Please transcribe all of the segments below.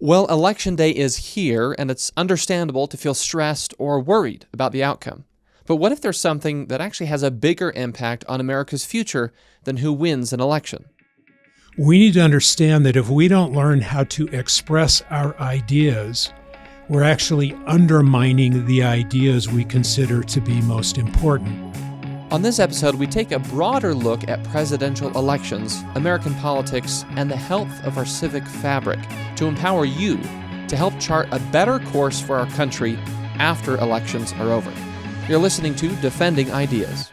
Well, Election Day is here, and it's understandable to feel stressed or worried about the outcome. But what if there's something that actually has a bigger impact on America's future than who wins an election? We need to understand that if we don't learn how to express our ideas, we're actually undermining the ideas we consider to be most important. On this episode, we take a broader look at presidential elections, American politics, and the health of our civic fabric to empower you to help chart a better course for our country after elections are over. You're listening to Defending Ideas.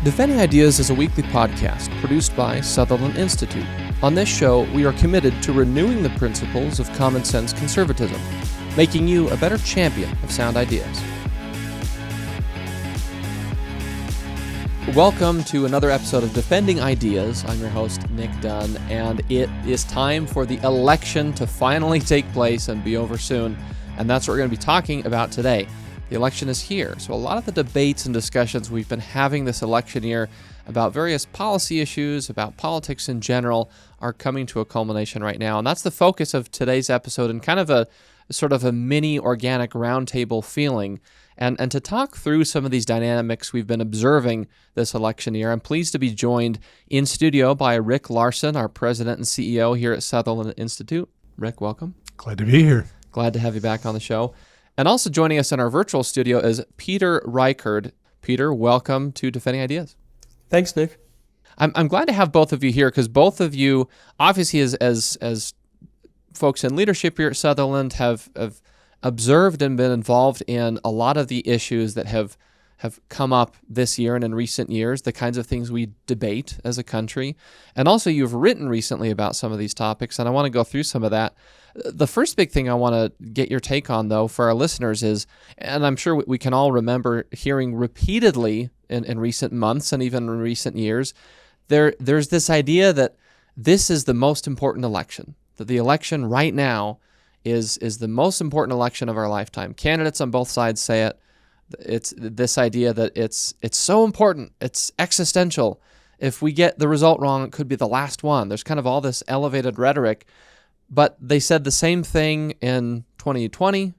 Defending Ideas is a weekly podcast produced by Sutherland Institute. On this show, we are committed to renewing the principles of common sense conservatism, making you a better champion of sound ideas. Welcome to another episode of Defending Ideas. I'm your host, Nic Dunn, and it is time for the election to finally take place and be over soon. And that's what we're going to be talking about today. The election is here. So a lot of the debates and discussions we've been having this election year about various policy issues, about politics in general, are coming to a culmination right now. And that's the focus of today's episode and kind of a sort of a mini organic roundtable feeling. And to talk through some of these dynamics we've been observing this election year, I'm pleased to be joined in studio by Rick Larsen, our president and CEO here at Sutherland Institute. Rick, welcome. Glad to be here. Glad to have you back on the show. And also joining us in our virtual studio is Peter Reichard. Peter, welcome to Defending Ideas. Thanks, Nick. I'm glad to have both of you here because both of you, obviously as folks in leadership here at Sutherland, have observed and been involved in a lot of the issues that have come up this year and in recent years, the kinds of things we debate as a country. And also you've written recently about some of these topics, and I want to go through some of that. The first big thing I want to get your take on, though, for our listeners is, and I'm sure we can all remember hearing repeatedly in recent months and even in recent years, there's this idea that this is the most important election, that the election right now is the most important election of our lifetime. Candidates on both sides say it. It's this idea that it's so important, it's existential. If we get the result wrong, it could be the last one. There's kind of all this elevated rhetoric. But they said the same thing in 2020,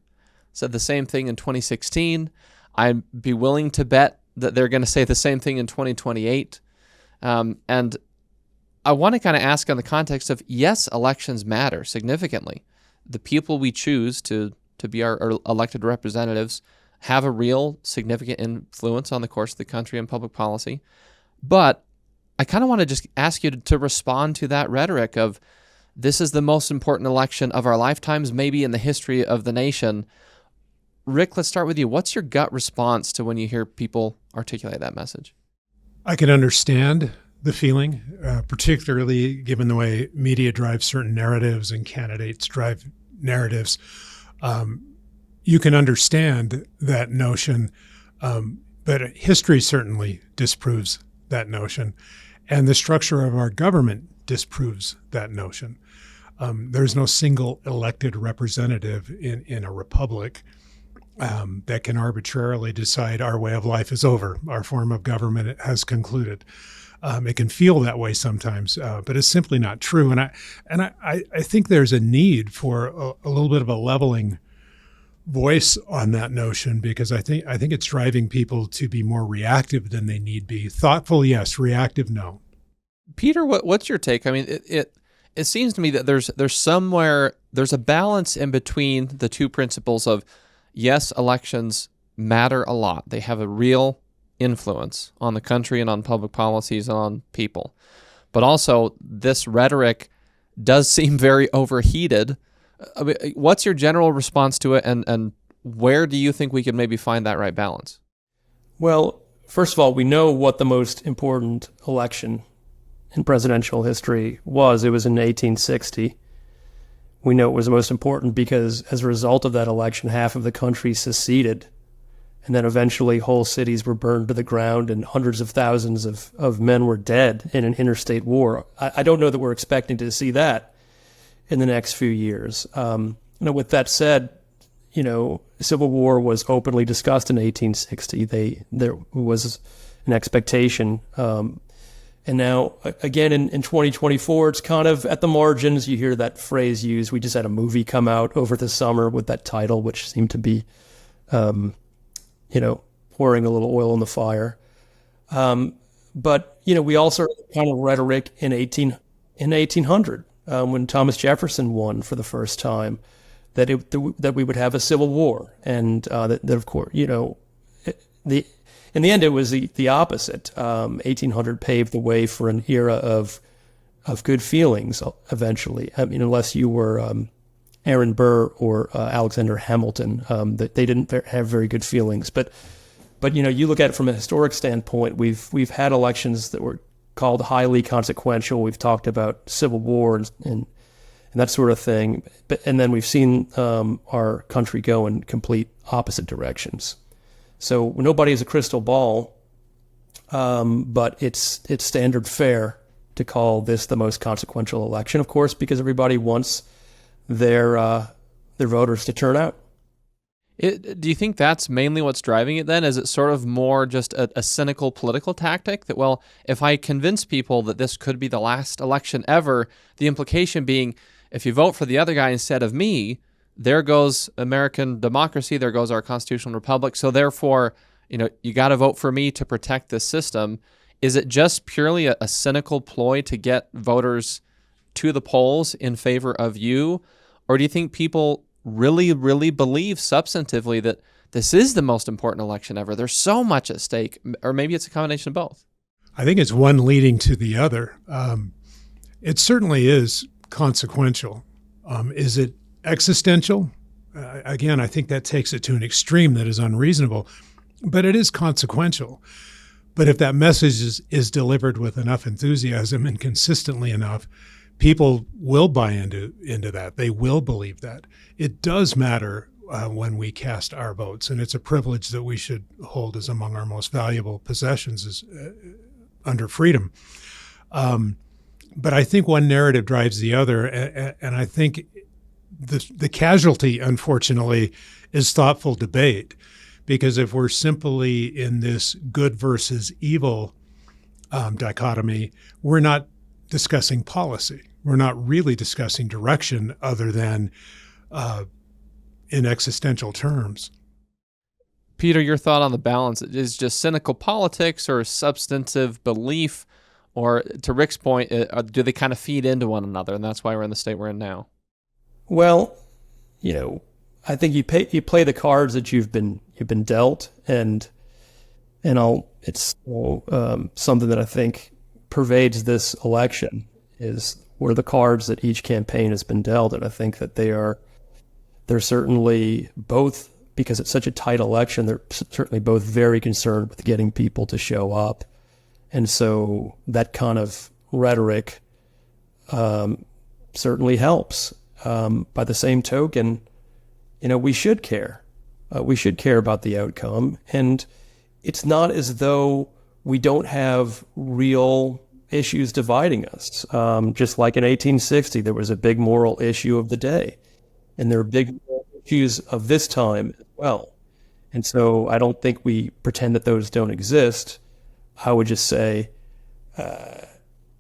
said the same thing in 2016. I'd be willing to bet that they're going to say the same thing in 2028. And I want to kind of ask on the context of, yes, elections matter significantly. The people we choose to be our elected representatives have a real significant influence on the course of the country and public policy. But I kind of want to just ask you to respond to that rhetoric of, this is the most important election of our lifetimes, maybe in the history of the nation. Rick, let's start with you. What's your gut response to when you hear people articulate that message? I can understand the feeling, particularly given the way media drives certain narratives and candidates drive narratives. You can understand that notion, but history certainly disproves that notion. And the structure of our government disproves that notion. There's no single elected representative in a republic that can arbitrarily decide our way of life is over, our form of government has concluded. It can feel that way sometimes, but it's simply not true. And I think there's a need for a little bit of a leveling voice on that notion, because I think it's driving people to be more reactive than they need be. Thoughtful, yes. Reactive, no. Peter, what's your take? I mean, it seems to me that there's a balance in between the two principles of, yes, elections matter a lot. They have a real influence on the country and on public policies and on people. But also, this rhetoric does seem very overheated. I mean, what's your general response to it, and where do you think we could maybe find that right balance? Well, first of all, we know what the most important election in presidential history was. It was in 1860. We know it was the most important because as a result of that election, half of the country seceded. And then eventually whole cities were burned to the ground and hundreds of thousands of men were dead in an interstate war. I don't know that we're expecting to see that in the next few years. With that said, Civil War was openly discussed in 1860. There was an expectation, and And now, again, in 2024, it's kind of at the margins. You hear that phrase used. We just had a movie come out over the summer with that title, which seemed to be, pouring a little oil in the fire. But we also heard the kind of rhetoric in 1800 when Thomas Jefferson won for the first time, that we would have a civil war, and that of course, in the end, it was the opposite. 1800 paved the way for an era of good feelings eventually. I mean, unless you were Aaron Burr or Alexander Hamilton, that they didn't have very good feelings. But you look at it from a historic standpoint. We've had elections that were called highly consequential. We've talked about civil war and that sort of thing. And then we've seen our country go in complete opposite directions. So nobody has a crystal ball, but it's standard fare to call this the most consequential election, of course, because everybody wants their voters to turn out. Do you think that's mainly what's driving it then? Is it sort of more just a cynical political tactic that, well, if I convince people that this could be the last election ever, the implication being if you vote for the other guy instead of me, there goes American democracy, there goes our constitutional republic. So therefore, you got to vote for me to protect this system. Is it just purely a cynical ploy to get voters to the polls in favor of you? Or do you think people really, really believe substantively that this is the most important election ever? There's so much at stake, or maybe it's a combination of both. I think it's one leading to the other. It certainly is consequential. Is it existential? Again, I think that takes it to an extreme that is unreasonable, but it is consequential. But if that message is delivered with enough enthusiasm and consistently enough, people will buy into that. They will believe that. It does matter when we cast our votes, and it's a privilege that we should hold as among our most valuable possessions under freedom. But I think one narrative drives the other, and I think the casualty, unfortunately, is thoughtful debate, because if we're simply in this good versus evil dichotomy, we're not discussing policy. We're not really discussing direction other than in existential terms. Peter, your thought on the balance, is just cynical politics or substantive belief, or to Rick's point, do they kind of feed into one another, and that's why we're in the state we're in now? Well, I think you play the cards that you've been dealt, and it's something that I think pervades this election were the cards that each campaign has been dealt, and I think that they're certainly both, because it's such a tight election, they're certainly both very concerned with getting people to show up, and so that kind of rhetoric certainly helps. By the same token, we should care. We should care about the outcome. And it's not as though we don't have real issues dividing us. Just like in 1860, there was a big moral issue of the day. And there are big issues of this time as well. And so I don't think we pretend that those don't exist. I would just say,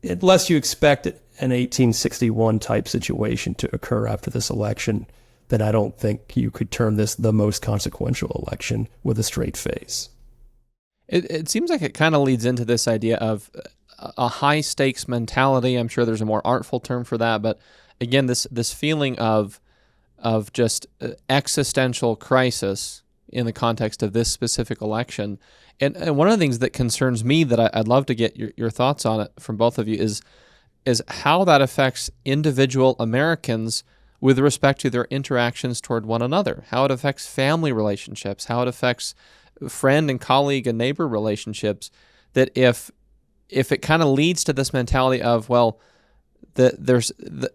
unless you expect an 1861 type situation to occur after this election, then I don't think you could term this the most consequential election with a straight face. It seems like it kind of leads into this idea of a high stakes mentality. I'm sure there's a more artful term for that, but again, this feeling of just existential crisis in the context of this specific election. And one of the things that concerns me that I'd love to get your thoughts on it from both of you is how that affects individual Americans with respect to their interactions toward one another, how it affects family relationships, how it affects friend and colleague and neighbor relationships, that if it kind of leads to this mentality of, well,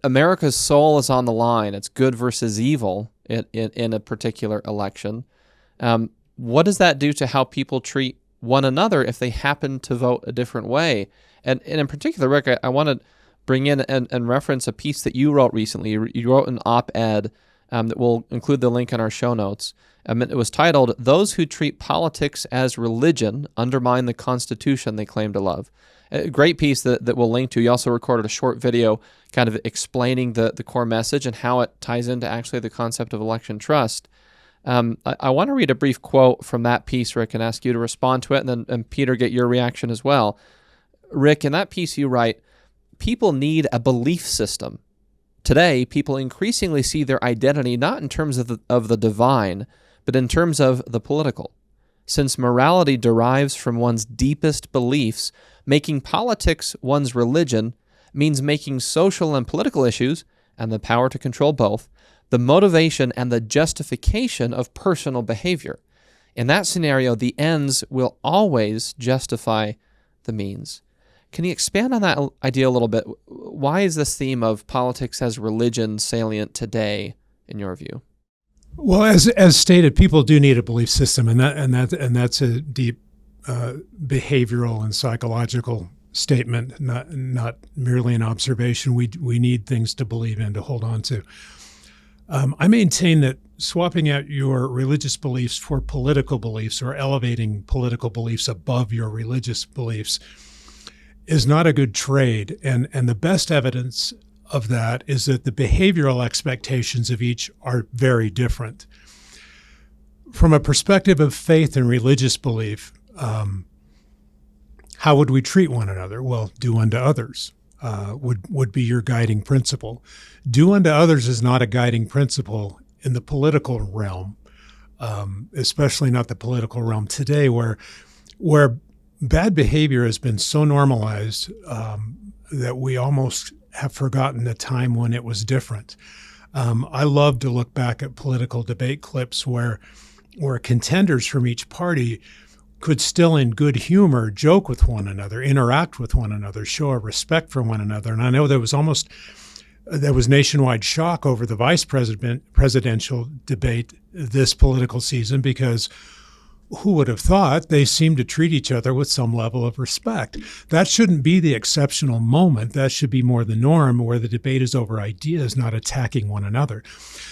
America's soul is on the line, it's good versus evil in a particular election, what does that do to how people treat one another if they happen to vote a different way? And in particular, Rick, I want to bring in and reference a piece that you wrote recently. You wrote an op-ed that we'll include the link in our show notes. It was titled, "Those Who Treat Politics as Religion Undermine the Constitution They Claim to Love." A great piece that we'll link to. You also recorded a short video kind of explaining the core message and how it ties into actually the concept of election trust. I want to read a brief quote from that piece, Rick, and ask you to respond to it, and Peter, get your reaction as well. Rick, in that piece you write, people need a belief system. Today, people increasingly see their identity not in terms of the divine, but in terms of the political. Since morality derives from one's deepest beliefs, making politics one's religion means making social and political issues, and the power to control both, the motivation and the justification of personal behavior. In that scenario, the ends will always justify the means. Can you expand on that idea a little bit? Why is this theme of politics as religion salient today, in your view? Well, as stated, people do need a belief system, and that's a deep behavioral and psychological statement, not merely an observation. We need things to believe in, to hold on to. I maintain that swapping out your religious beliefs for political beliefs, or elevating political beliefs above your religious beliefs, is not a good trade. And the best evidence of that is that the behavioral expectations of each are very different. From a perspective of faith and religious belief, how would we treat one another? Well, do unto others would be your guiding principle. Do unto others is not a guiding principle in the political realm, especially not the political realm today, where bad behavior has been so normalized that we almost have forgotten the time when it was different. I love to look back at political debate clips where contenders from each party could still in good humor joke with one another, interact with one another, show a respect for one another. And I know there was nationwide shock over the presidential debate this political season, because who would have thought they seemed to treat each other with some level of respect? That shouldn't be the exceptional moment. That should be more the norm, where the debate is over ideas, not attacking one another.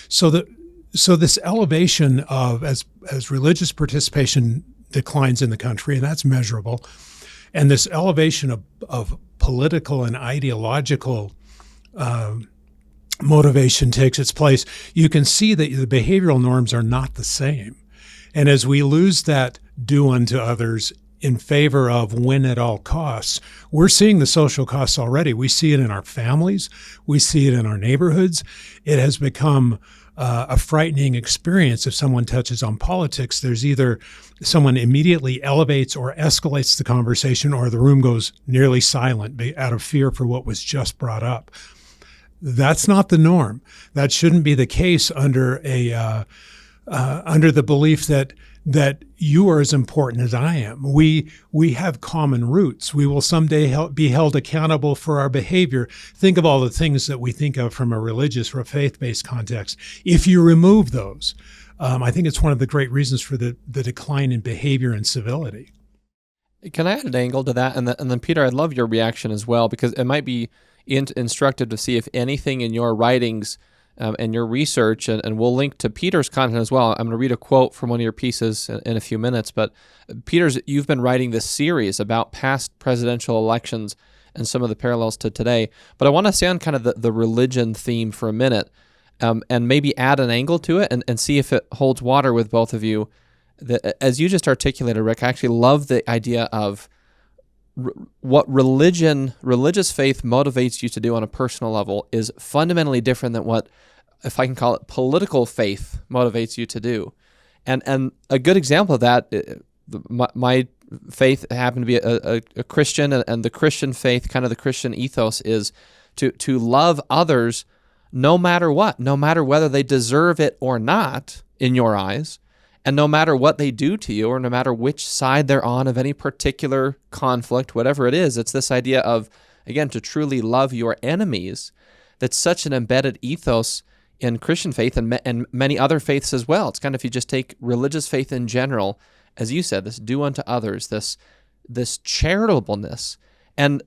So this elevation of, as religious participation declines in the country, and that's measurable, and this elevation of political and ideological motivation takes its place, you can see that the behavioral norms are not the same. And as we lose that do unto others in favor of win at all costs, we're seeing the social costs already. We see it in our families. We see it in our neighborhoods. It has become a frightening experience. If someone touches on politics, there's either someone immediately elevates or escalates the conversation, or the room goes nearly silent out of fear for what was just brought up. That's not the norm. That shouldn't be the case under the belief that you are as important as I am. We have common roots. We will someday be held accountable for our behavior. Think of all the things that we think of from a religious or a faith-based context. If you remove those, I think it's one of the great reasons for the decline in behavior and civility. Can I add an angle to that? And then Peter, I'd love your reaction as well, because it might be instructive to see if anything in your writings and your research, and we'll link to Peter's content as well. I'm going to read a quote from one of your pieces in a few minutes, but Peter's, you've been writing this series about past presidential elections and some of the parallels to today, but I want to stay on kind of the religion theme for a minute, and maybe add an angle to it and see if it holds water with both of you. As you just articulated, Rick, I actually love the idea of what religious faith motivates you to do on a personal level is fundamentally different than what, if I can call it, political faith motivates you to do. And a good example of that, my faith happened to be a Christian, and the Christian faith, kind of the Christian ethos, is to love others no matter what, no matter whether they deserve it or not in your eyes, and no matter what they do to you, or no matter which side they're on of any particular conflict, whatever it is. It's this idea of, again, to truly love your enemies. That's such an embedded ethos in Christian faith and many other faiths as well. It's kind of, if you just take religious faith in general, as you said, this do unto others, this charitableness. And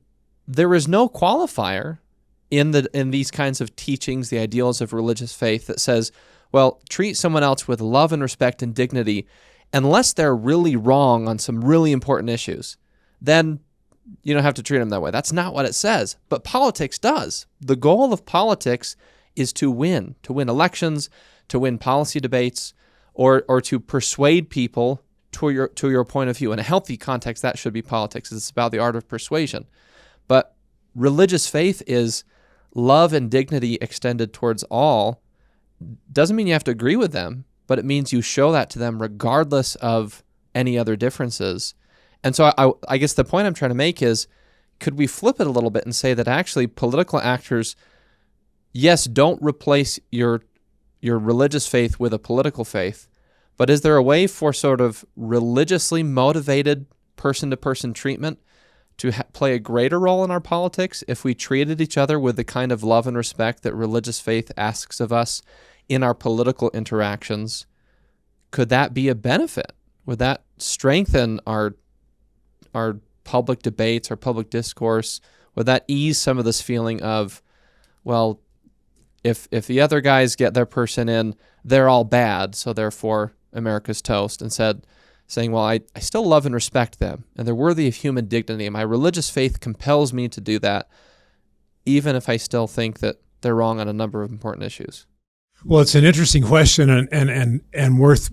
there is no qualifier in these kinds of teachings, the ideals of religious faith, that says, well, treat someone else with love and respect and dignity, unless they're really wrong on some really important issues. Then you don't have to treat them that way. That's not what it says. But politics does. The goal of politics is to win elections, to win policy debates, or to persuade people to your point of view. In a healthy context, that should be politics. It's about the art of persuasion. But religious faith is love and dignity extended towards all. Doesn't mean you have to agree with them, but it means you show that to them regardless of any other differences. And so I guess the point I'm trying to make is, could we flip it a little bit and say that actually political actors, yes, don't replace your religious faith with a political faith, but is there a way for sort of religiously motivated person-to-person treatment to play a greater role in our politics if we treated each other with the kind of love and respect that religious faith asks of us in our political interactions? Could that be a benefit? Would that strengthen our public debates, our public discourse? Would that ease some of this feeling of, well, if the other guys get their person in, they're all bad, so therefore America's toast, instead saying, well, I still love and respect them, and they're worthy of human dignity, and my religious faith compels me to do that, even if I still think that they're wrong on a number of important issues? Well, it's an interesting question and worth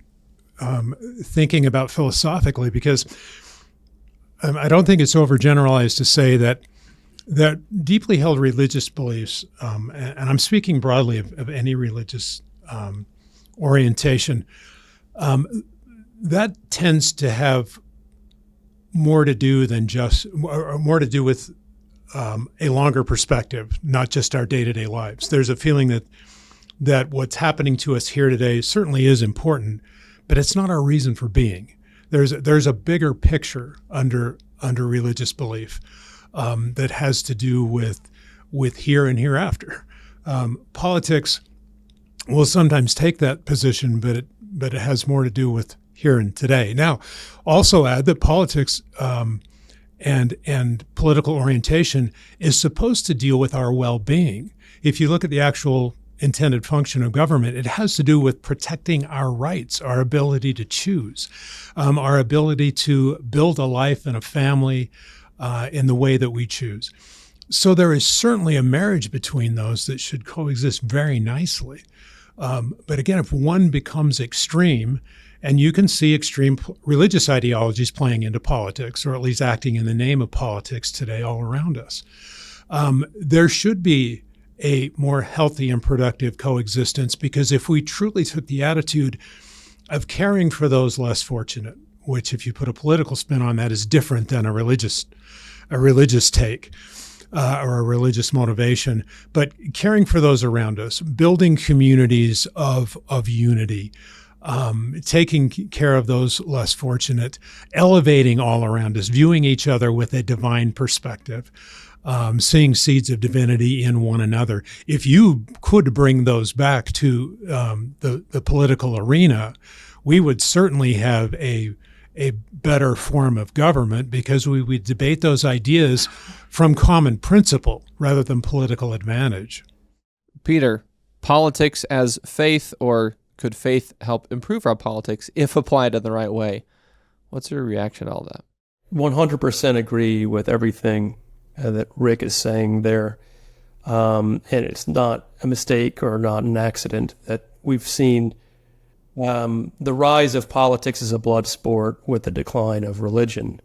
thinking about philosophically, because I don't think it's overgeneralized to say that deeply held religious beliefs, and I'm speaking broadly of any religious orientation, that tends to have more to do with a longer perspective, not just our day-to-day lives. There's a feeling that what's happening to us here today certainly is important, but it's not our reason for being. There's a bigger picture under religious belief that has to do with here and hereafter. Politics will sometimes take that position, but it has more to do with here and today. Now, also add that politics and political orientation is supposed to deal with our well-being. If you look at the actual intended function of government, it has to do with protecting our rights, our ability to choose, our ability to build a life and a family in the way that we choose. So there is certainly a marriage between those that should coexist very nicely. But again, if one becomes extreme, and you can see extreme religious ideologies playing into politics, or at least acting in the name of politics today all around us, there should be a more healthy and productive coexistence, because if we truly took the attitude of caring for those less fortunate, which if you put a political spin on that is different than a religious take or a religious motivation, but caring for those around us, building communities of unity, taking care of those less fortunate, elevating all around us, viewing each other with a divine perspective, seeing seeds of divinity in one another. If you could bring those back to the political arena, we would certainly have a better form of government, because we would debate those ideas from common principle rather than political advantage. Peter, politics as faith, or could faith help improve our politics if applied in the right way? What's your reaction to all that? 100% agree with everything that Rick is saying there. And it's not a mistake or not an accident that we've seen the rise of politics as a blood sport with the decline of religion.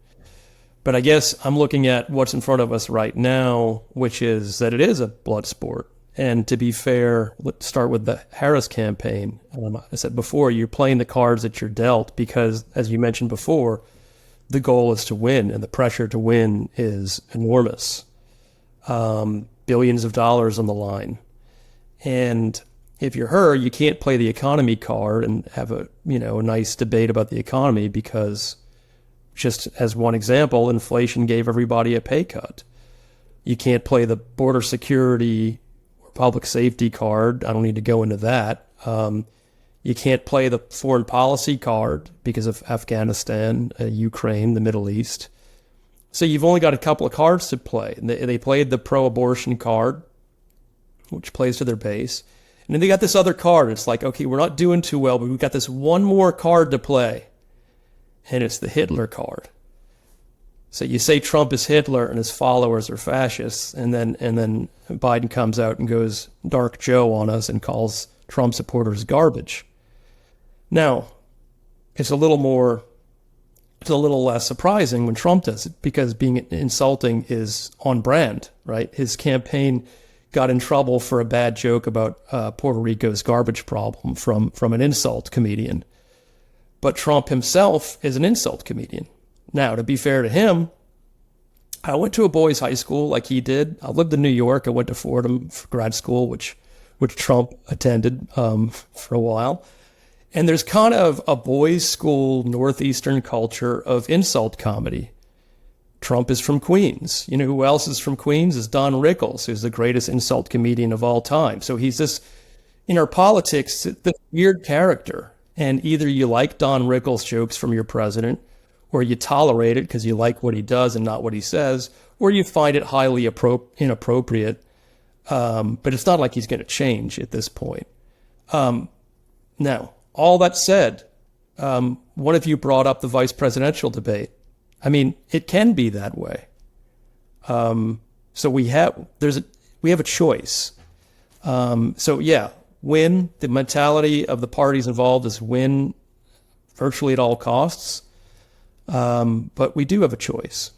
But I guess I'm looking at what's in front of us right now, which is that it is a blood sport. And to be fair, let's start with the Harris campaign. I said before, you're playing the cards that you're dealt because, as you mentioned before, the goal is to win, and the pressure to win is enormous. Billions of dollars on the line. And if you're her, you can't play the economy card and have a nice debate about the economy, because, just as one example, inflation gave everybody a pay cut. You can't play the border security or public safety card. I don't need to go into that. You can't play the foreign policy card because of Afghanistan, Ukraine, the Middle East. So you've only got a couple of cards to play. And they played the pro-abortion card, which plays to their base. And then they got this other card. It's like, okay, we're not doing too well, but we've got this one more card to play. And it's the Hitler card. So you say Trump is Hitler and his followers are fascists, and then Biden comes out and goes Dark Joe on us and calls Trump supporters garbage. Now, it's a little less surprising when Trump does it, because being insulting is on brand, right? His campaign got in trouble for a bad joke about Puerto Rico's garbage problem from an insult comedian. But Trump himself is an insult comedian. Now, to be fair to him, I went to a boys' high school like he did. I lived in New York. I went to Fordham for grad school, which Trump attended for a while. And there's kind of a boys' school Northeastern culture of insult comedy. Trump is from Queens. You know who else is from Queens? Is Don Rickles, who's the greatest insult comedian of all time. So he's this, in our politics, this weird character. And either you like Don Rickles jokes from your president, or you tolerate it because you like what he does and not what he says, or you find it highly inappropriate. But it's not like he's going to change at this point. Now, all that said, one of you brought up the vice presidential debate. I mean, it can be that way. So we have a choice. So yeah, win. The mentality of the parties involved is win virtually at all costs. But we do have a choice.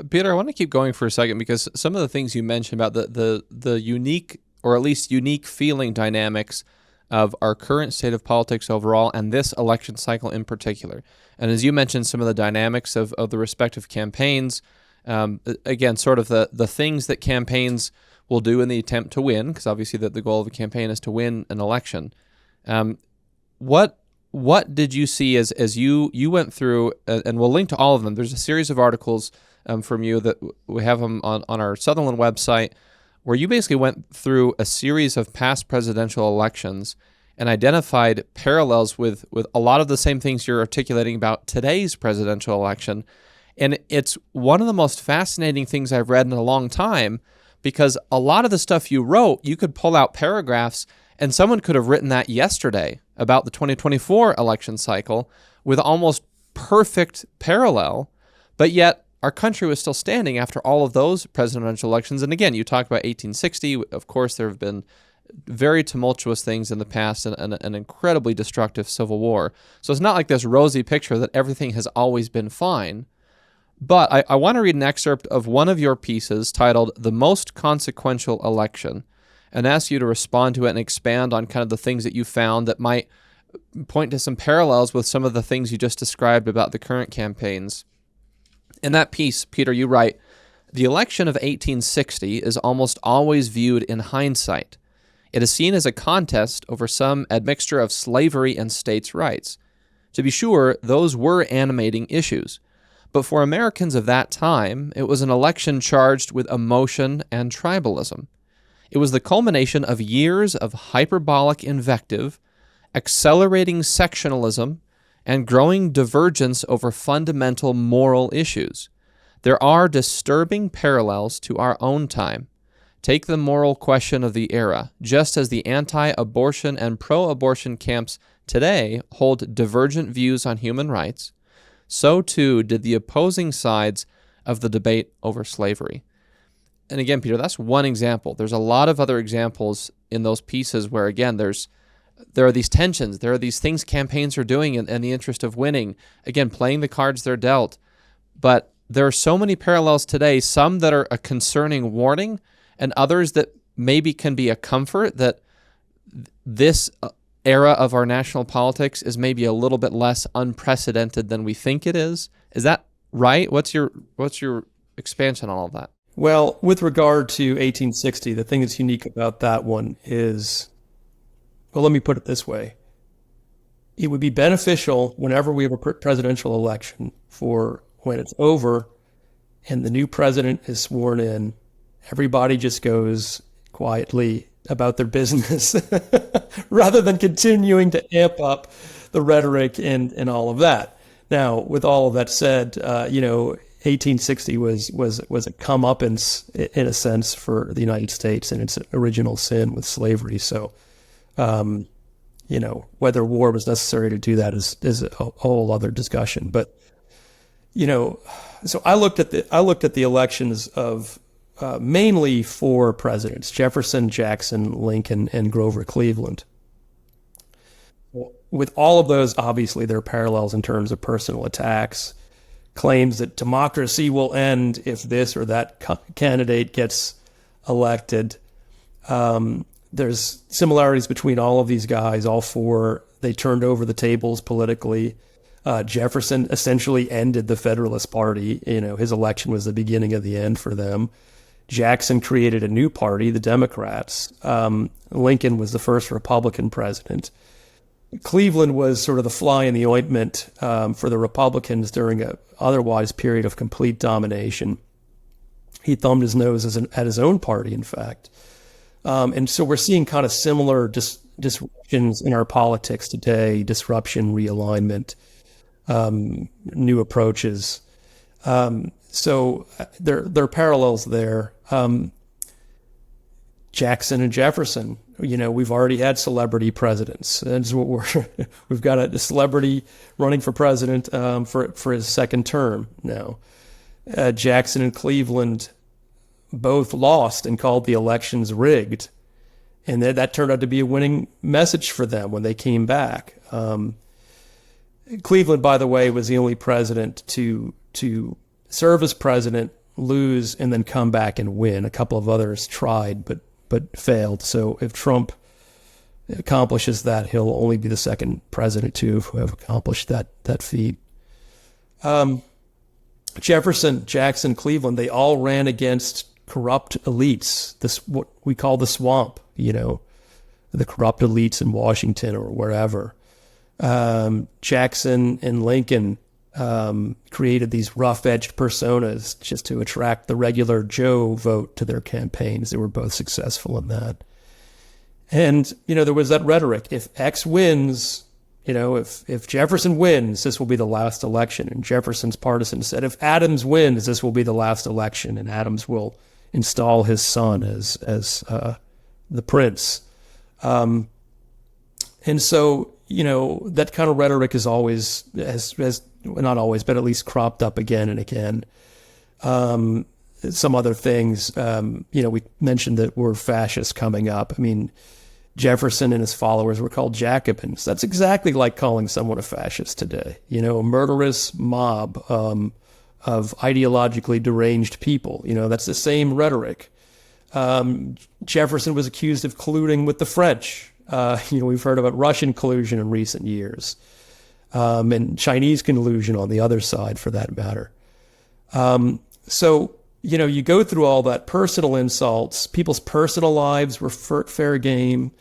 Peter, I want to keep going for a second, because some of the things you mentioned about the unique, or at least unique feeling dynamics of our current state of politics overall and this election cycle in particular. And as you mentioned, some of the dynamics of the respective campaigns, again, sort of the things that campaigns will do in the attempt to win, because obviously the goal of a campaign is to win an election. What did you see as you went through, and we'll link to all of them. There's a series of articles from you that we have them on our Sutherland website, where you basically went through a series of past presidential elections and identified parallels with a lot of the same things you're articulating about today's presidential election. And it's one of the most fascinating things I've read in a long time, because a lot of the stuff you wrote, you could pull out paragraphs, and someone could have written that yesterday about the 2024 election cycle with almost perfect parallel, but yet our country was still standing after all of those presidential elections. And again, you talked about 1860. Of course, there have been very tumultuous things in the past and an incredibly destructive civil war. So it's not like this rosy picture that everything has always been fine. But I want to read an excerpt of one of your pieces titled "The Most Consequential Election," and ask you to respond to it and expand on kind of the things that you found that might point to some parallels with some of the things you just described about the current campaigns. In that piece, Peter, you write, "The election of 1860 is almost always viewed in hindsight. It is seen as a contest over some admixture of slavery and states' rights. To be sure, those were animating issues. But for Americans of that time, it was an election charged with emotion and tribalism. It was the culmination of years of hyperbolic invective, accelerating sectionalism, and growing divergence over fundamental moral issues. There are disturbing parallels to our own time. Take the moral question of the era. Just as the anti-abortion and pro-abortion camps today hold divergent views on human rights, so too did the opposing sides of the debate over slavery." And again, Peter, that's one example. There's a lot of other examples in those pieces where, again, there are these tensions, there are these things campaigns are doing in the interest of winning, again, playing the cards they're dealt. But there are so many parallels today, some that are a concerning warning, and others that maybe can be a comfort that this era of our national politics is maybe a little bit less unprecedented than we think it is. Is that right? What's your expansion on all of that? Well, with regard to 1860, the thing that's unique about that one is, well, let me put it this way. It would be beneficial whenever we have a presidential election for when it's over and the new president is sworn in, everybody just goes quietly about their business rather than continuing to amp up the rhetoric and all of that. Now, with all of that said, 1860 was a comeuppance in a sense for the United States and its original sin with slavery. So, whether war was necessary to do that is a whole other discussion. But you know, so I looked at the elections of mainly four presidents: Jefferson, Jackson, Lincoln, and Grover Cleveland. With all of those, obviously, there are parallels in terms of personal attacks, claims that democracy will end if this or that candidate gets elected. There's similarities between all of these guys, all four. They turned over the tables politically. Jefferson essentially ended the Federalist Party. His election was the beginning of the end for them. Jackson created a new party, the Democrats. Lincoln was the first Republican president. Cleveland was sort of the fly in the ointment for the Republicans during an otherwise period of complete domination. He thumbed his nose at his own party, in fact. And so we're seeing kind of similar disruptions in our politics today: disruption, realignment, new approaches. So there are parallels there. Jackson and Jefferson, we've already had celebrity presidents. That's what we've got a celebrity running for president for his second term now. Jackson and Cleveland both lost and called the elections rigged. And that turned out to be a winning message for them when they came back. Cleveland, by the way, was the only president to serve as president, lose, and then come back and win. A couple of others tried, but failed. So if Trump accomplishes that, he'll only be the second president to have accomplished that feat. Jefferson, Jackson, Cleveland, they all ran against corrupt elites. This what we call the swamp, the corrupt elites in Washington or wherever. Jackson and Lincoln created these rough-edged personas just to attract the regular Joe vote to their campaigns. They were both successful in that. And, there was that rhetoric. If X wins, if Jefferson wins, this will be the last election. And Jefferson's partisans said, if Adams wins, this will be the last election, and Adams will install his son as the prince. And so, that kind of rhetoric is always, has not always, but at least cropped up again and again. Some other things, we mentioned that were fascists coming up. I mean, Jefferson and his followers were called Jacobins. That's exactly like calling someone a fascist today. A murderous mob of ideologically deranged people. That's the same rhetoric. Jefferson was accused of colluding with the French. We've heard about Russian collusion in recent years, and Chinese collusion on the other side, for that matter. So, you go through all that personal insults. People's personal lives were fair game.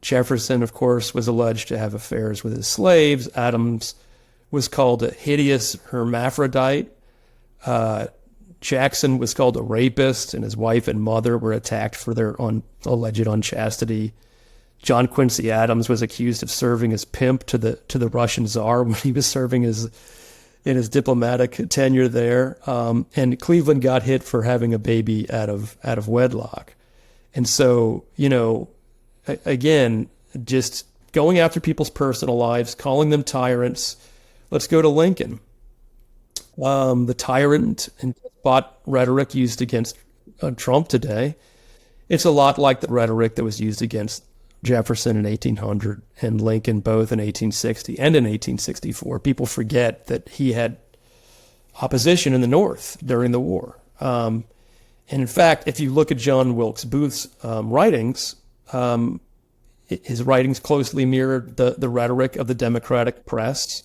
Jefferson, of course, was alleged to have affairs with his slaves. Adams was called a hideous hermaphrodite. Jackson was called a rapist, and his wife and mother were attacked for their alleged unchastity. John Quincy Adams was accused of serving as pimp to the Russian Tsar when he was serving in his diplomatic tenure there. And Cleveland got hit for having a baby out of wedlock. And so, again, just going after people's personal lives, calling them tyrants. Let's go to Lincoln. The tyrant and despot rhetoric used against Trump today, it's a lot like the rhetoric that was used against Jefferson in 1800 and Lincoln both in 1860 and in 1864. People forget that he had opposition in the North during the war. And in fact, if you look at John Wilkes Booth's writings, his writings closely mirrored the rhetoric of the Democratic press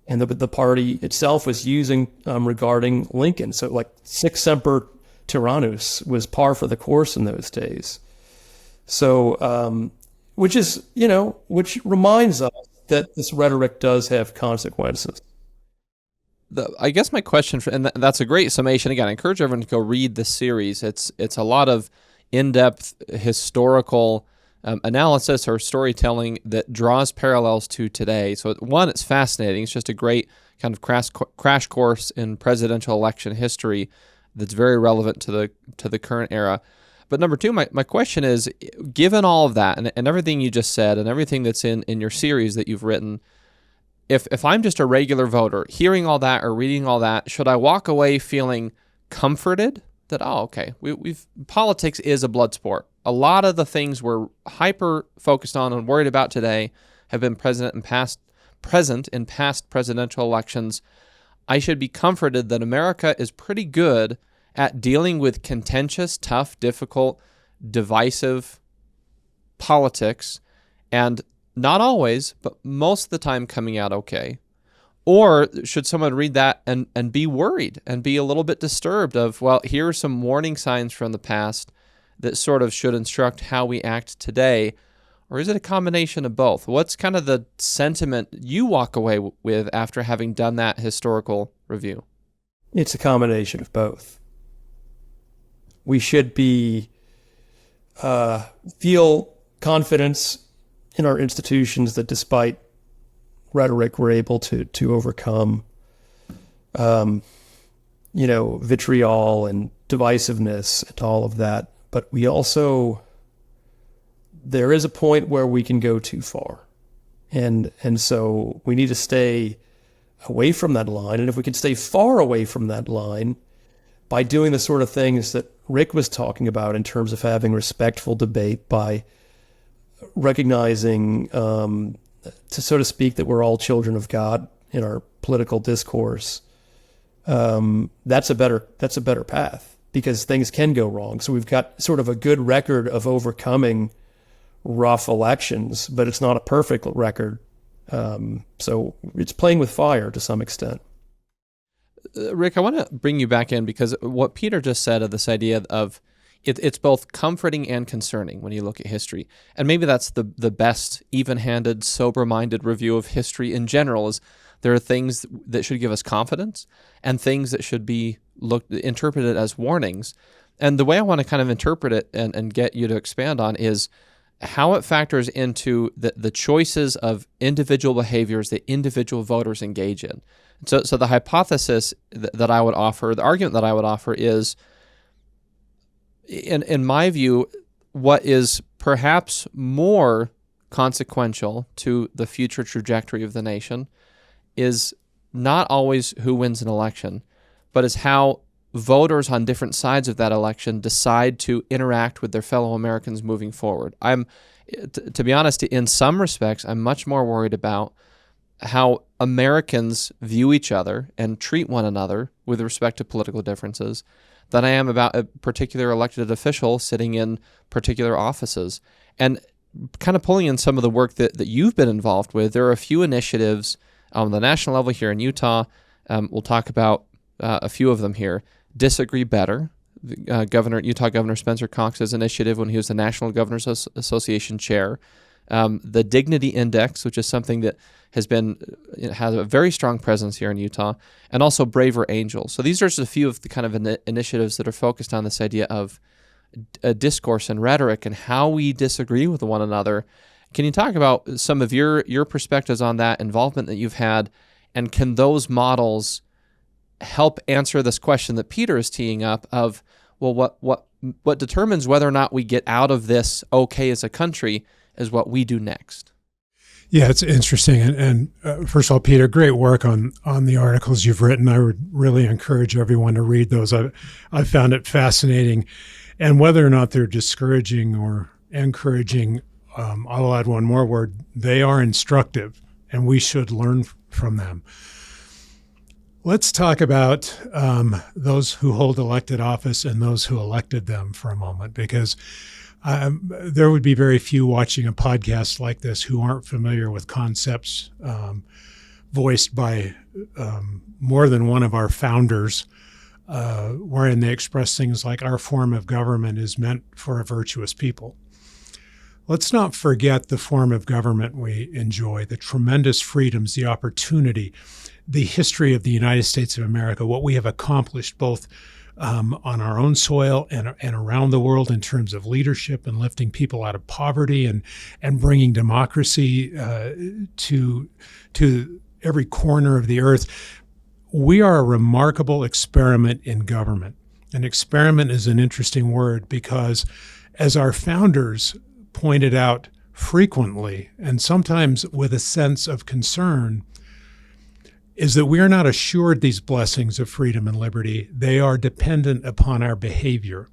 and the party itself was using regarding Lincoln. So like sic semper tyrannis was par for the course in those days. So, which reminds us that this rhetoric does have consequences. I guess my question, and that's a great summation. Again, I encourage everyone to go read the series. It's a lot of in-depth historical analysis or storytelling that draws parallels to today. So one, it's fascinating. It's just a great kind of crash course in presidential election history that's very relevant to the current era. But number two, my question is, given all of that and everything you just said and everything that's in your series that you've written, if I'm just a regular voter, hearing all that or reading all that, should I walk away feeling comforted that, oh, okay, politics is a blood sport. A lot of the things we're hyper focused on and worried about today have been present in past presidential elections. I should be comforted that America is pretty good at dealing with contentious, tough, difficult, divisive politics, and not always, but most of the time coming out okay. Or should someone read that and be worried and be a little bit disturbed of, well, here are some warning signs from the past that sort of should instruct how we act today? Or is it a combination of both? What's kind of the sentiment you walk away with after having done that historical review? It's a combination of both. We should feel confidence in our institutions that despite rhetoric, we're able to overcome, vitriol and divisiveness and all of that. But we also, there is a point where we can go too far. And so we need to stay away from that line. And if we can stay far away from that line by doing the sort of things that Rick was talking about in terms of having respectful debate, by recognizing, so to speak, that we're all children of God in our political discourse, that's a better path, because things can go wrong. So we've got sort of a good record of overcoming rough elections, but it's not a perfect record. So it's playing with fire to some extent. Rick, I want to bring you back in, because what Peter just said of this idea of it's both comforting and concerning when you look at history. And maybe that's the best even-handed, sober-minded review of history in general, is there are things that should give us confidence and things that should be interpreted as warnings. And the way I want to kind of interpret it and get you to expand on is how it factors into the choices of individual behaviors that individual voters engage in. So the hypothesis that I would offer, the argument that I would offer is, in my view, what is perhaps more consequential to the future trajectory of the nation is not always who wins an election, but is how voters on different sides of that election decide to interact with their fellow Americans moving forward. To be honest, in some respects, I'm much more worried about how Americans view each other and treat one another with respect to political differences than I am about a particular elected official sitting in particular offices. And kind of pulling in some of the work that you've been involved with, there are a few initiatives on the national level here in Utah. We'll talk about a few of them here. Disagree Better, Utah Governor Spencer Cox's initiative when he was the National Governors Association chair. The Dignity Index, which is something that has a very strong presence here in Utah, and also Braver Angels. So these are just a few of the kind of initiatives that are focused on this idea of discourse and rhetoric and how we disagree with one another. Can you talk about some of your perspectives on that, involvement that you've had, and can those models help answer this question that Peter is teeing up of, well, what determines whether or not we get out of this okay as a country is what we do next? Yeah, it's interesting. And first of all, Peter, great work on the articles you've written. I would really encourage everyone to read those. I found it fascinating. And whether or not they're discouraging or encouraging, I'll add one more word, they are instructive, and we should learn from them. Let's talk about those who hold elected office and those who elected them for a moment, because there would be very few watching a podcast like this who aren't familiar with concepts voiced by more than one of our founders, wherein they express things like, our form of government is meant for a virtuous people. Let's not forget the form of government we enjoy, the tremendous freedoms, the opportunity, the history of the United States of America, what we have accomplished both on our own soil and around the world in terms of leadership and lifting people out of poverty and bringing democracy to every corner of the earth. We are a remarkable experiment in government. An experiment is an interesting word because, as our founders pointed out frequently, and sometimes with a sense of concern, is that we are not assured these blessings of freedom and liberty. They are dependent upon our behavior.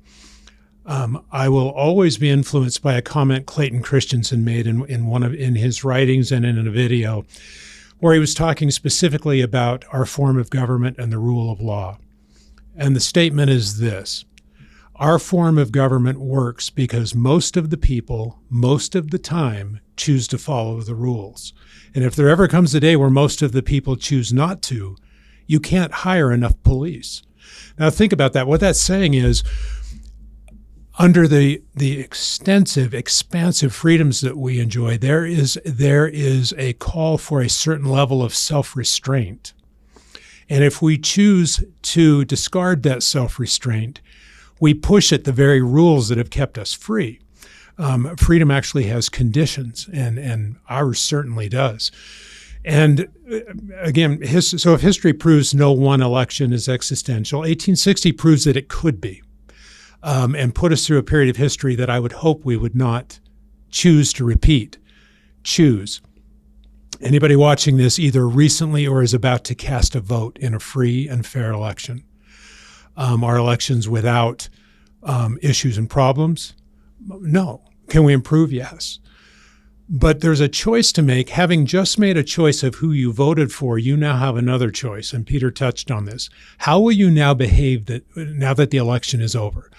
I will always be influenced by a comment Clayton Christensen made in his writings and in a video, where he was talking specifically about our form of government and the rule of law. And the statement is this: our form of government works because most of the people, most of the time, choose to follow the rules. And if there ever comes a day where most of the people choose not to, you can't hire enough police. Now think about that. What that's saying is, under the extensive, expansive freedoms that we enjoy, there is a call for a certain level of self-restraint. And if we choose to discard that self-restraint, we push at the very rules that have kept us free. Freedom actually has conditions, and ours certainly does. And again, so if history proves no one election is existential, 1860 proves that it could be. And put us through a period of history that I would hope we would not choose to repeat. Choose. Anybody watching this either recently or is about to cast a vote in a free and fair election. Are elections without issues and problems? No. Can we improve? Yes. But there's a choice to make. Having just made a choice of who you voted for, you now have another choice, and Peter touched on this. How will you now behave now that the election is over?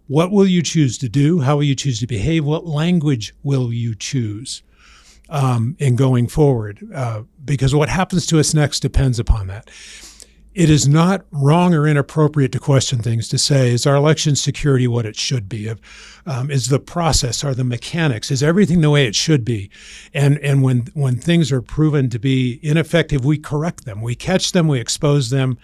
What will you choose to do? How will you choose to behave? What language will you choose in going forward? Because what happens to us next depends upon that. It is not wrong or inappropriate to question things, to say, is our election security what it should be? Is the process, are the mechanics, is everything the way it should be? And when things are proven to be ineffective, we correct them. We catch them, we expose them,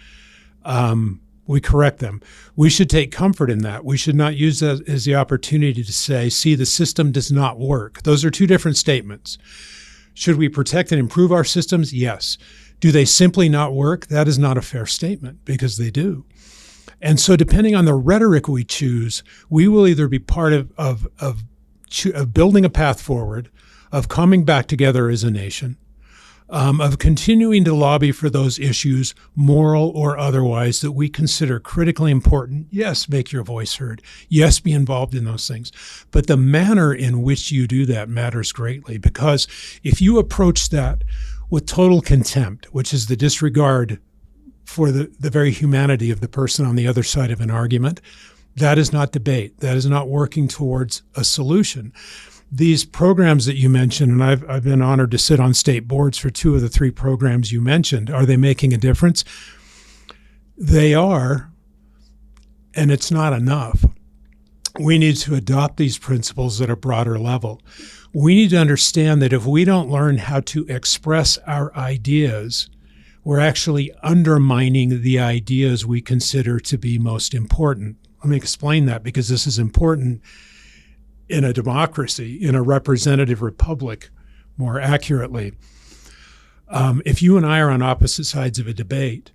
we correct them. We should take comfort in that. We should not use that as the opportunity to say, see, the system does not work. Those are two different statements. Should we protect and improve our systems? Yes. Do they simply not work? That is not a fair statement, because they do. And so depending on the rhetoric we choose, we will either be part of building a path forward, of coming back together as a nation, of continuing to lobby for those issues, moral or otherwise, that we consider critically important. Yes, make your voice heard. Yes, be involved in those things. But the manner in which you do that matters greatly, because if you approach that with total contempt, which is the disregard for the very humanity of the person on the other side of an argument, that is not debate. That is not working towards a solution. These programs that you mentioned, and I've been honored to sit on state boards for 2 of the 3 programs you mentioned, are they making a difference? They are, and it's not enough. We need to adopt these principles at a broader level. We need to understand that if we don't learn how to express our ideas, we're actually undermining the ideas we consider to be most important. Let me explain that, because this is important in a democracy, in a representative republic, more accurately. If you and I are on opposite sides of a debate,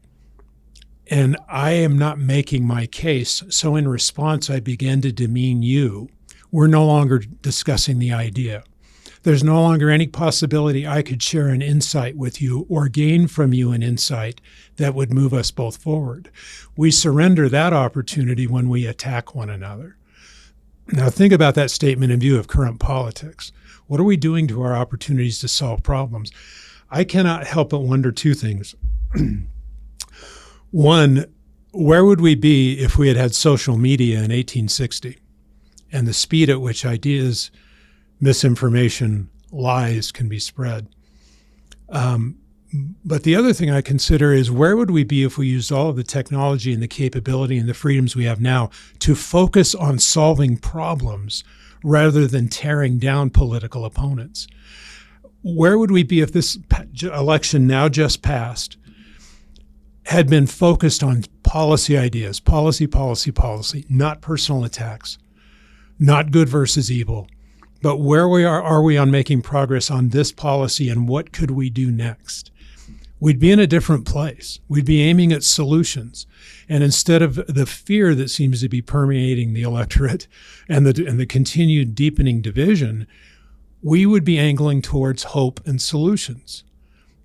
and I am not making my case, so in response I begin to demean you, we're no longer discussing the idea. There's no longer any possibility I could share an insight with you or gain from you an insight that would move us both forward. We surrender that opportunity when we attack one another. Now think about that statement in view of current politics. What are we doing to our opportunities to solve problems? I cannot help but wonder 2 things. One, where would we be if we had had social media in 1860 and the speed at which ideas, misinformation, lies can be spread? But the other thing I consider is, where would we be if we used all of the technology and the capability and the freedoms we have now to focus on solving problems rather than tearing down political opponents? Where would we be if this election now just passed had been focused on policy ideas, policy, not personal attacks, not good versus evil, but where are we on making progress on this policy, and what could we do next? We'd be in a different place. We'd be aiming at solutions. And instead of the fear that seems to be permeating the electorate and the continued deepening division, we would be angling towards hope and solutions.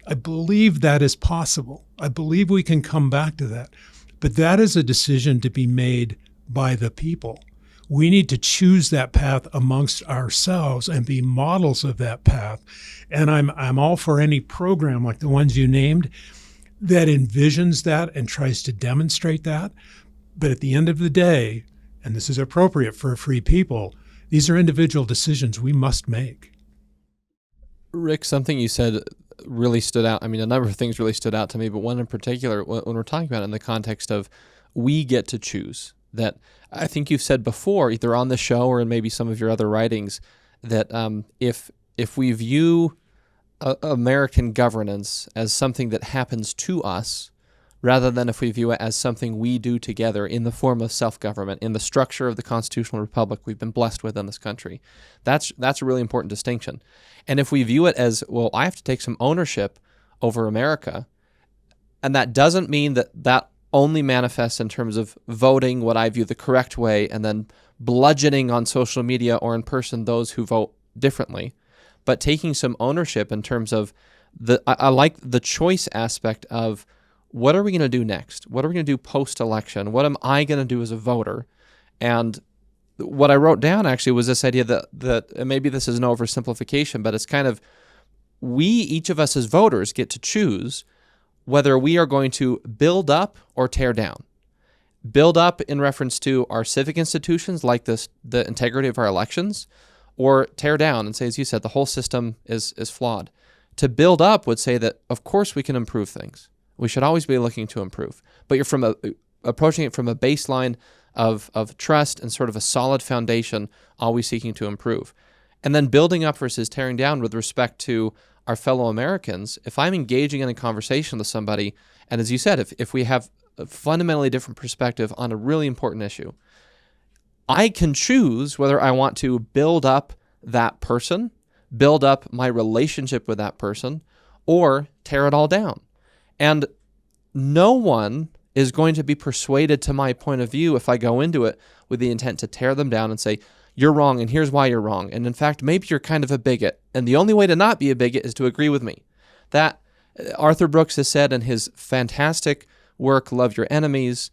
I believe that is possible. I believe we can come back to that. But that is a decision to be made by the people. We need to choose that path amongst ourselves and be models of that path. And I'm all for any program like the ones you named that envisions that and tries to demonstrate that. But at the end of the day, and this is appropriate for a free people, these are individual decisions we must make. Rick, something you said really stood out. I mean, a number of things really stood out to me, but one in particular, when we're talking about it in the context of we get to choose, that I think you've said before, either on the show or in maybe some of your other writings, that if we view American governance as something that happens to us, rather than if we view it as something we do together in the form of self-government, in the structure of the constitutional republic we've been blessed with in this country. That's a really important distinction. And if we view it as, well, I have to take some ownership over America, and that doesn't mean that only manifests in terms of voting what I view the correct way and then bludgeoning on social media or in person those who vote differently, but taking some ownership in terms of I like the choice aspect of, what are we going to do next? What are we going to do post-election? What am I going to do as a voter? And what I wrote down actually was this idea that and maybe this is an oversimplification, but it's kind of, each of us as voters get to choose whether we are going to build up or tear down. Build up in reference to our civic institutions like the integrity of our elections, or tear down and say, as you said, the whole system is flawed. To build up would say that, of course, we can improve things. We should always be looking to improve. But you're approaching it from a baseline of trust and sort of a solid foundation, always seeking to improve. And then building up versus tearing down with respect to our fellow Americans. If I'm engaging in a conversation with somebody, and as you said, if we have a fundamentally different perspective on a really important issue, I can choose whether I want to build up that person, build up my relationship with that person, or tear it all down. And no one is going to be persuaded to my point of view if I go into it with the intent to tear them down and say, you're wrong, and here's why you're wrong. And in fact, maybe you're kind of a bigot. And the only way to not be a bigot is to agree with me. That Arthur Brooks has said in his fantastic work, Love Your Enemies,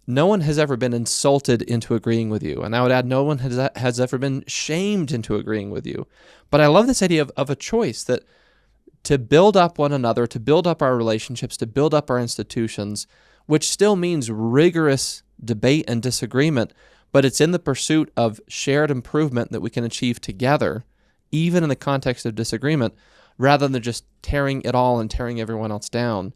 no one has ever been insulted into agreeing with you. And I would add, no one has ever been shamed into agreeing with you. But I love this idea of a choice, that to build up one another, to build up our relationships, to build up our institutions, which still means rigorous debate and disagreement, but it's in the pursuit of shared improvement that we can achieve together, even in the context of disagreement, rather than just tearing it all and tearing everyone else down.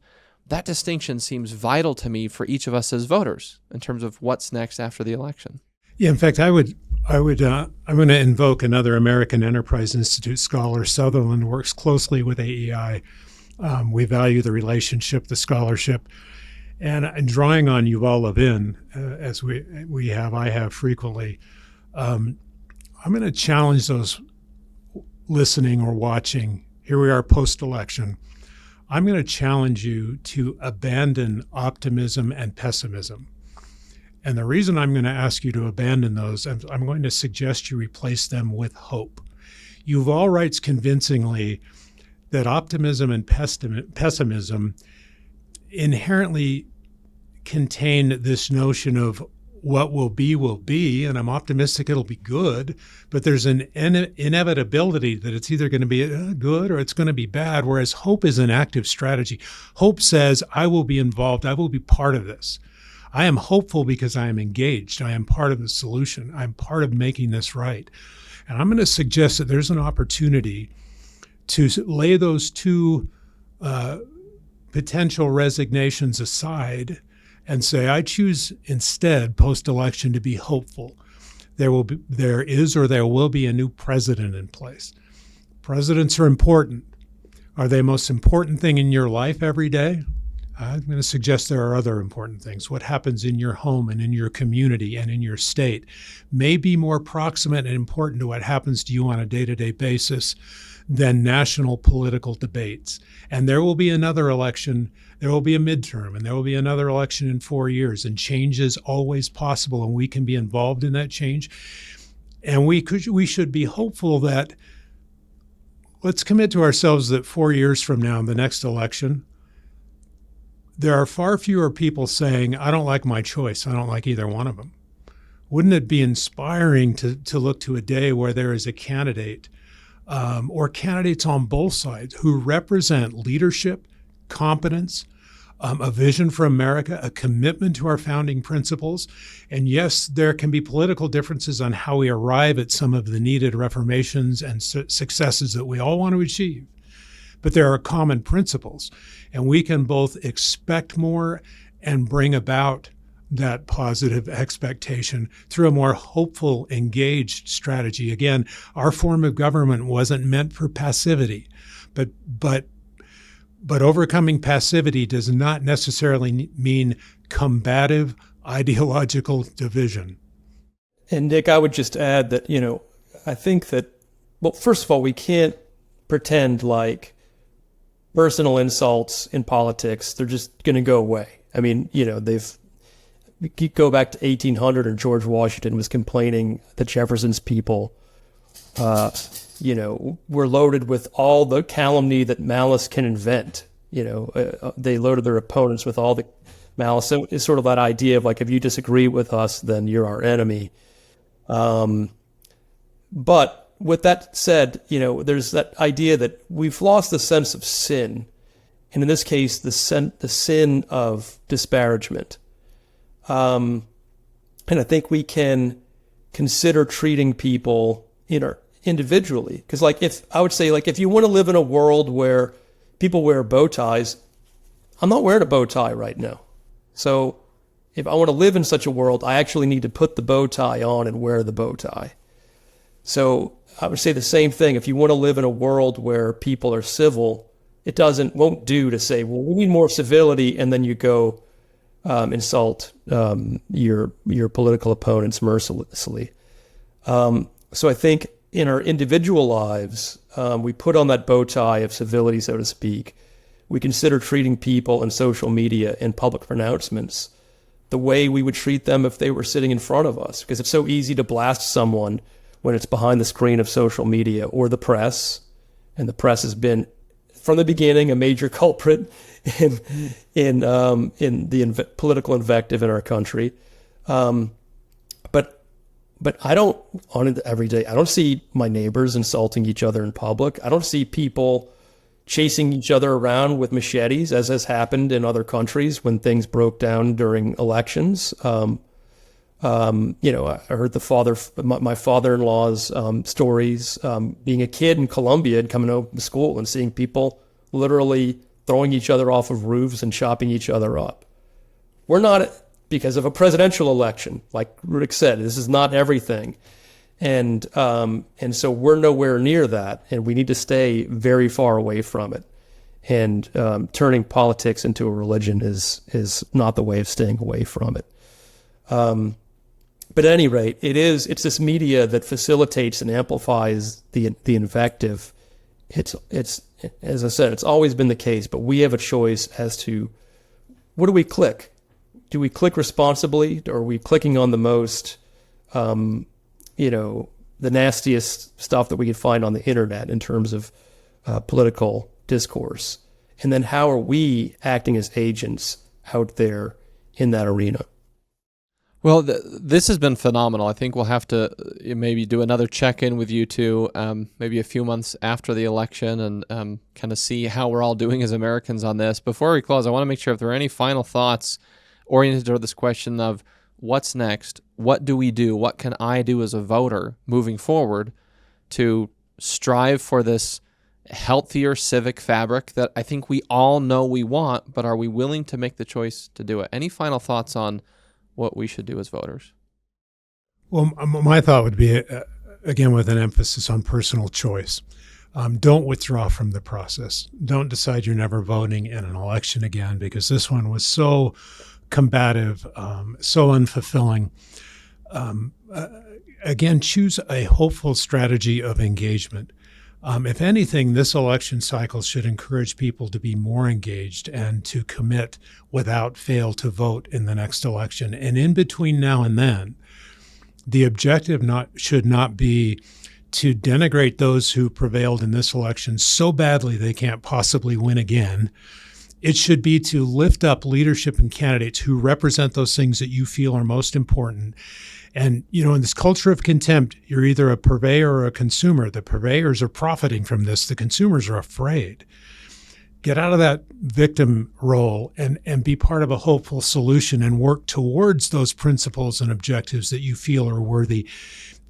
That distinction seems vital to me for each of us as voters in terms of what's next after the election. Yeah, in fact, I'm going to invoke another American Enterprise Institute scholar. Sutherland works closely with AEI. We value the relationship, the scholarship, and drawing on Yuval Levin, as I have frequently. I'm going to challenge those listening or watching. Here we are post-election. I'm going to challenge you to abandon optimism and pessimism. And the reason I'm going to ask you to abandon those, I'm going to suggest you replace them with hope. Yuval writes convincingly that optimism and pessimism inherently contain this notion of what will be, and I'm optimistic it'll be good, but there's an inevitability that it's either going to be good or it's going to be bad, whereas hope is an active strategy. Hope says, I will be involved, I will be part of this. I am hopeful because I am engaged. I am part of the solution. I'm part of making this right. And I'm going to suggest that there's an opportunity to lay those two potential resignations aside and say, I choose instead post-election to be hopeful. There is or there will be a new president in place. Presidents are important. Are they the most important thing in your life every day? I'm going to suggest there are other important things. What happens in your home and in your community and in your state may be more proximate and important to what happens to you on a day-to-day basis than national political debates. And there will be another election, there will be a midterm, and there will be another election in 4 years, and change is always possible, and we can be involved in that change. And we should be hopeful that let's commit to ourselves that 4 years from now, in the next election, there are far fewer people saying, I don't like my choice. I don't like either one of them. Wouldn't it be inspiring to look to a day where there is a candidate or candidates on both sides who represent leadership, competence, a vision for America, a commitment to our founding principles. And yes, there can be political differences on how we arrive at some of the needed reformations and successes that we all want to achieve. But there are common principles, and we can both expect more and bring about that positive expectation through a more hopeful, engaged strategy. Again, our form of government wasn't meant for passivity, but overcoming passivity does not necessarily mean combative ideological division. And Nick, I would just add that, I think that, well, first of all, we can't pretend like personal insults in politics, they're just going to go away. I mean, you go back to 1800 and George Washington was complaining that Jefferson's people, were loaded with all the calumny that malice can invent. They loaded their opponents with all the malice. So it's sort of that idea of like, if you disagree with us, then you're our enemy. But with that said, there's that idea that we've lost the sense of sin. And in this case, the sin of disparagement. And I think we can consider treating people individually. Because if you want to live in a world where people wear bow ties, I'm not wearing a bow tie right now. So if I want to live in such a world, I actually need to put the bow tie on and wear the bow tie. So I would say the same thing. If you want to live in a world where people are civil, it won't do to say, well, we need more civility, and then you go insult your political opponents mercilessly. So I think in our individual lives, we put on that bow tie of civility, so to speak. We consider treating people in social media and public pronouncements the way we would treat them if they were sitting in front of us, because it's so easy to blast someone when it's behind the screen of social media or the press. And the press has been, from the beginning, a major culprit in the political invective in our country. But I don't, on it every day, I don't see my neighbors insulting each other in public. I don't see people chasing each other around with machetes, as has happened in other countries when things broke down during elections. I heard my father-in-law's stories, being a kid in Colombia and coming home from school and seeing people literally throwing each other off of roofs and chopping each other up. We're not, because of a presidential election, like Rick said, this is not everything. And so we're nowhere near that, and we need to stay very far away from it. And turning politics into a religion is not the way of staying away from it. But at any rate, it's this media that facilitates and amplifies the invective. It's as I said, it's always been the case, but we have a choice as to what do we click? Do we click responsibly, or are we clicking on the most, the nastiest stuff that we could find on the internet in terms of political discourse? And then how are we acting as agents out there in that arena? Well, this has been phenomenal. I think we'll have to maybe do another check-in with you two, maybe a few months after the election, and kind of see how we're all doing as Americans on this. Before we close, I want to make sure if there are any final thoughts oriented toward this question of what's next, what do we do, what can I do as a voter moving forward to strive for this healthier civic fabric that I think we all know we want, but are we willing to make the choice to do it? Any final thoughts on what we should do as voters? Well, my thought would be, again, with an emphasis on personal choice. Don't withdraw from the process. Don't decide you're never voting in an election again, because this one was so combative, so unfulfilling. Again, choose a hopeful strategy of engagement. If anything, this election cycle should encourage people to be more engaged and to commit without fail to vote in the next election. And in between now and then, the objective should not be to denigrate those who prevailed in this election so badly they can't possibly win again. It should be to lift up leadership and candidates who represent those things that you feel are most important. And, in this culture of contempt, you're either a purveyor or a consumer. The purveyors are profiting from this. The consumers are afraid. Get out of that victim role and be part of a hopeful solution and work towards those principles and objectives that you feel are worthy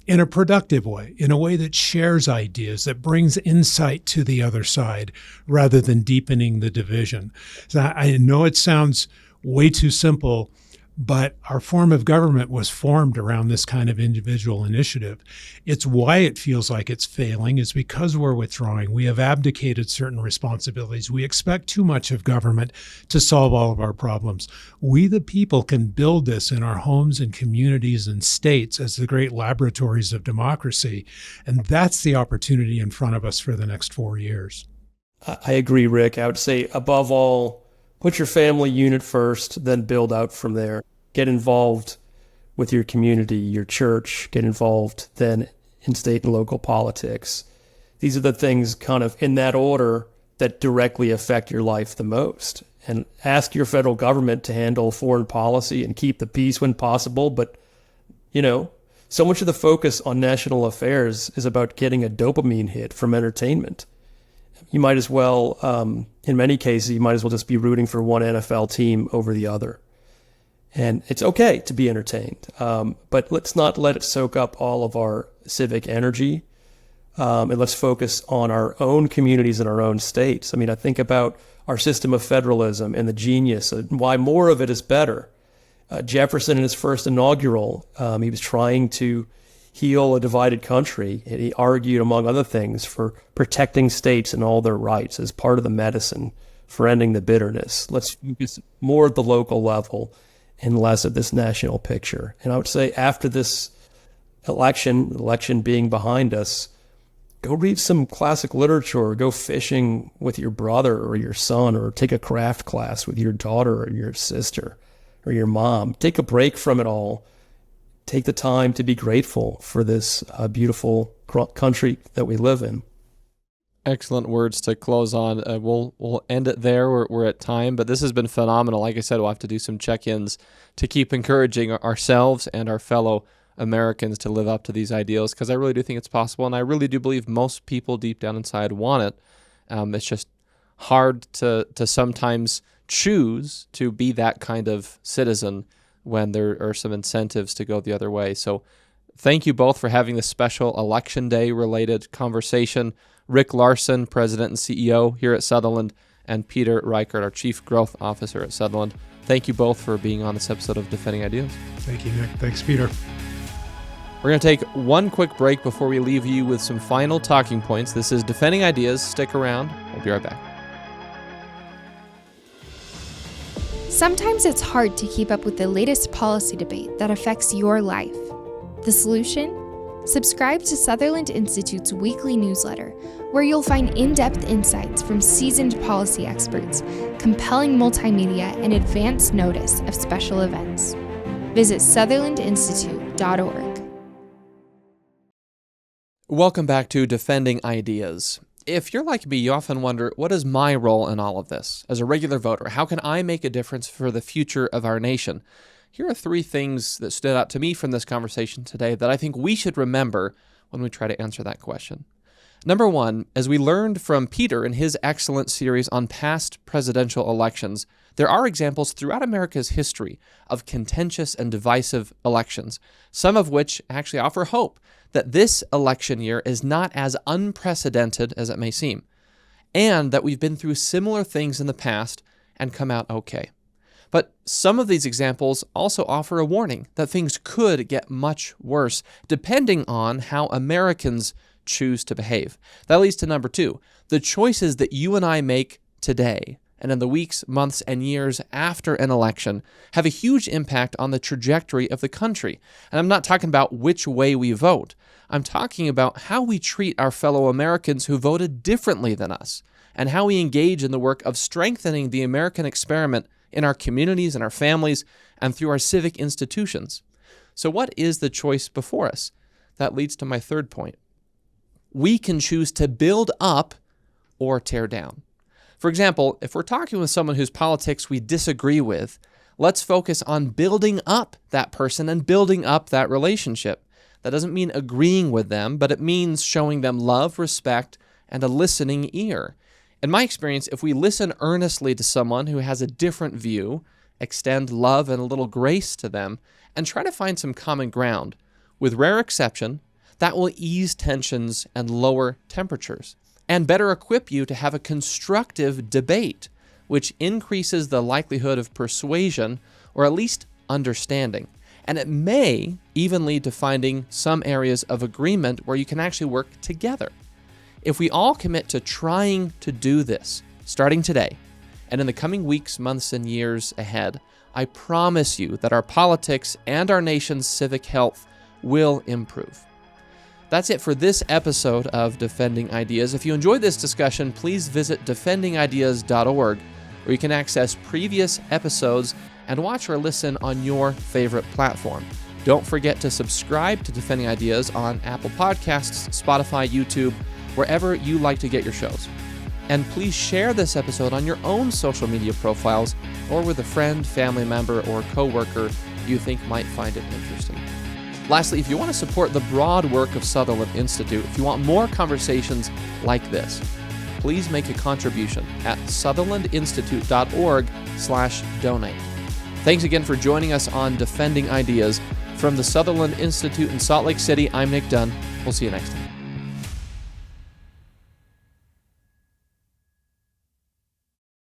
in a productive way, in a way that shares ideas, that brings insight to the other side rather than deepening the division. So I know it sounds way too simple, but our form of government was formed around this kind of individual initiative. It's why it feels like it's failing is because we're withdrawing. We have abdicated certain responsibilities. We expect too much of government to solve all of our problems. We, the people, can build this in our homes and communities and states as the great laboratories of democracy. And that's the opportunity in front of us for the next 4 years. I agree, Rick. I would say, above all, put your family unit first, then build out from there. Get involved with your community, your church. Get involved then in state and local politics. These are the things kind of in that order that directly affect your life the most. And ask your federal government to handle foreign policy and keep the peace when possible. But, so much of the focus on national affairs is about getting a dopamine hit from entertainment. You might as well, in many cases, you might as well just be rooting for one NFL team over the other. And it's okay to be entertained, but let's not let it soak up all of our civic energy. And let's focus on our own communities and our own states. I think about our system of federalism and the genius and why more of it is better. Jefferson, in his first inaugural, he was trying to heal a divided country. And he argued, among other things, for protecting states and all their rights as part of the medicine for ending the bitterness. Let's focus more at the local level and less at this national picture. And I would say after this election being behind us, go read some classic literature, or go fishing with your brother or your son, or take a craft class with your daughter or your sister or your mom. Take a break from it all. Take the time to be grateful for this beautiful country that we live in. Excellent words to close on. We'll end it there. We're at time, but this has been phenomenal. Like I said, we'll have to do some check-ins to keep encouraging ourselves and our fellow Americans to live up to these ideals, because I really do think it's possible, and I really do believe most people deep down inside want it. It's just hard to sometimes choose to be that kind of citizen when there are some incentives to go the other way. So thank you both for having this special Election Day related conversation. Rick Larsen, President and CEO here at Sutherland, and Peter Reichard, our Chief Growth Officer at Sutherland. Thank you both for being on this episode of Defending Ideas. Thank you, Nick. Thanks, Peter. We're going to take one quick break before we leave you with some final talking points. This is Defending Ideas. Stick around. We'll be right back. Sometimes it's hard to keep up with the latest policy debate that affects your life. The solution? Subscribe to Sutherland Institute's weekly newsletter, where you'll find in-depth insights from seasoned policy experts, compelling multimedia, and advance notice of special events. Visit sutherlandinstitute.org. Welcome back to Defending Ideas. If you're like me, you often wonder, what is my role in all of this? As a regular voter, how can I make a difference for the future of our nation? Here are 3 things that stood out to me from this conversation today that I think we should remember when we try to answer that question. Number 1, as we learned from Peter in his excellent series on past presidential elections, there are examples throughout America's history of contentious and divisive elections, some of which actually offer hope that this election year is not as unprecedented as it may seem, and that we've been through similar things in the past and come out okay. But some of these examples also offer a warning that things could get much worse, depending on how Americans choose to behave. That leads to number 2, the choices that you and I make today and in the weeks, months, and years after an election have a huge impact on the trajectory of the country. And I'm not talking about which way we vote. I'm talking about how we treat our fellow Americans who voted differently than us, and how we engage in the work of strengthening the American experiment in our communities and our families and through our civic institutions. So what is the choice before us? That leads to my third point. we can choose to build up or tear down. For example, if we're talking with someone whose politics we disagree with, let's focus on building up that person and building up that relationship. That doesn't mean agreeing with them, but it means showing them love, respect, and a listening ear. In my experience, if we listen earnestly to someone who has a different view, extend love and a little grace to them, and try to find some common ground, with rare exception, that will ease tensions and lower temperatures, and better equip you to have a constructive debate, which increases the likelihood of persuasion, or at least understanding. And it may even lead to finding some areas of agreement where you can actually work together. If we all commit to trying to do this, starting today, and in the coming weeks, months, and years ahead, I promise you that our politics and our nation's civic health will improve. That's it for this episode of Defending Ideas. If you enjoyed this discussion, please visit defendingideas.org, where you can access previous episodes and watch or listen on your favorite platform. Don't forget to subscribe to Defending Ideas on Apple Podcasts, Spotify, YouTube, wherever you like to get your shows. And please share this episode on your own social media profiles or with a friend, family member, or coworker you think might find it interesting. Lastly, if you want to support the broad work of Sutherland Institute, if you want more conversations like this, please make a contribution at sutherlandinstitute.org/donate. Thanks again for joining us on Defending Ideas. From the Sutherland Institute in Salt Lake City, I'm Nic Dunn. We'll see you next time.